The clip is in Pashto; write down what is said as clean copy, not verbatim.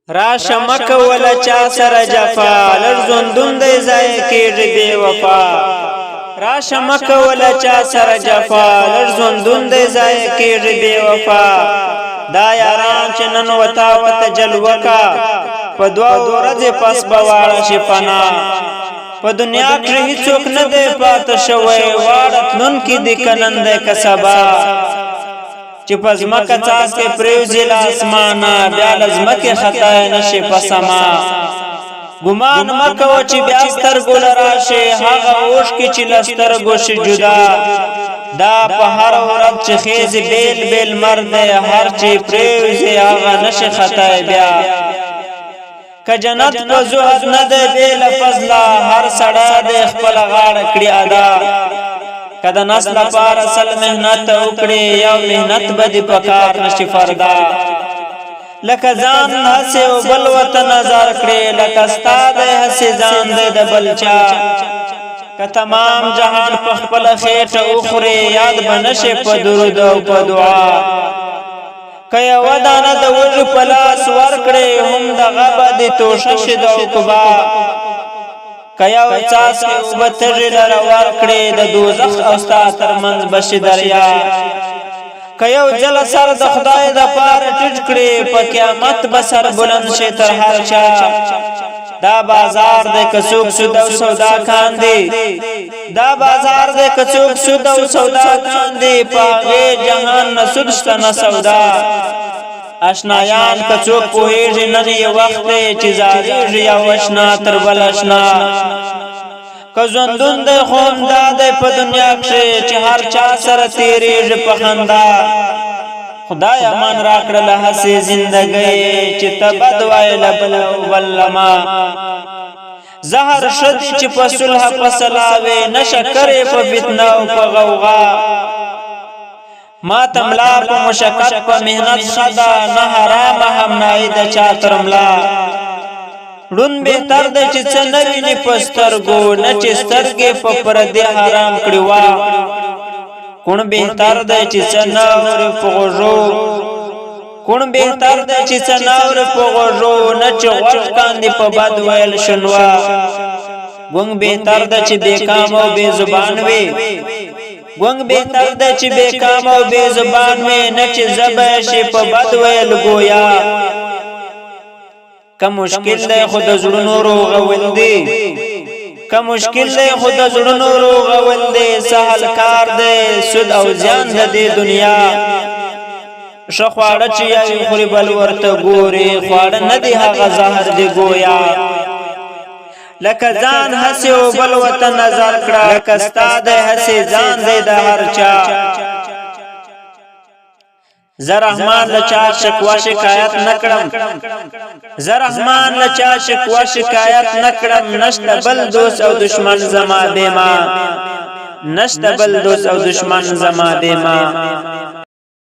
راشه مکه ولا چا سره جفا لړزوندون دی ځای کېږي بې وفا راشه مکه ولا چا سره جفا لړزوندون دی ځای کېږي بې وفا دا یاران چې نن وتا وته جلوه کا په دوه ورځې پس به واړه شي پناه په دنیا کښې هېڅوک نه دی پاته شوی واړه تلونکي دي که نن دی که سبا چې په ځمکه څاڅکې پرېوځي له اسمانه بیا له ځمکې خطا یې نه شي په سما ګمان مه کوه چې بیا سترګو له راشي هغه اوښکې چې له سترګو شي جدا دا په هر ورځ چې خېزي بیل بیل مر دی هر چې پرېوځي هغه نه شي خطا یې بیا که جنت په زهد نه دی بې له فضله هر سړی دی خپله غاړه کړي ادا که د نس لپاره سل محنت وکړې یو محنت به دې په کار نشي فردا لکه ځان هسې و بل ورته نظر کړې لکه ستا دی هسې ځان دی د بل چا که تمام جهان په خپله خېټه وخورې یاد به نشي په درود او په دعا که یوه دانه د وږو په لاس ورکړې هم دغه به دې توشه شي د عقبا که یو څاڅکې اوبه تږې لره ورکړې د دوزخ او ستا ترمنځ به شي دریا که یو ځله سر د خدای دپاره ټیټ کړې په قیامت به سر بلند شي تر هر چا دا بازار دی که څوک سود او سودا کاندي دا بازار دی که څوک سود او سودا کاندي په هغې جهان نه سود شته نه سودا اشنایان که څوک پوهېږي نن یې وخت دی چې زارېږي یو اشنا تر بل اشنا که ژوندون دی خو همدا دی په دنیا کښې چې هر چا سره تېرېږي په خندا خدایا من راکړله هسې زندګۍ چې ته بد وایې له بل او بل لما زهر ښه دی چې په صلح په سلاوې نه شکر یې په فتنه او په غوغا ما ته ملا په مشقت په محنت ښه ده نه حرامه همنایي د چا تر ملا ړوند بهتر دی چې څه نه ویني په سترګو نه چې سترګې په پردې حرام کړي وا کوڼ بهتر دی چې څه نه اوري په غوږو کوڼ بهتر دی چې څه نه اوري په غوږو نه چې غوږ کاندي په بد ویل شنوا ګونګ بهتر دی چې بېکام او بې زبان وي ګونګ بهتر دی چې بېکام او بې زبان وي نه چې ژبه یې شي په بد ویل ګویا که مشکل دی خو د زړونو روغول دی که مشکل دی خو د زړونو روغول دی سهل کار دی سود او زیان د دې دنیا ښه خواړه چې یې خوري بل ورته ګوري خواړه نه دی هغه زهر دی ګویا لکه ځان هسې و بل ورته نظر کړه لکه ستا دی هسې ځان دی د هر چا زه رحمان له چا شکوه شکایت نه کړم زه رحمان له چا شکوه شکایت نه کړم نشته بل دوست او دشمن زما بې ما نشته بل دوست او دشمن زما بې ما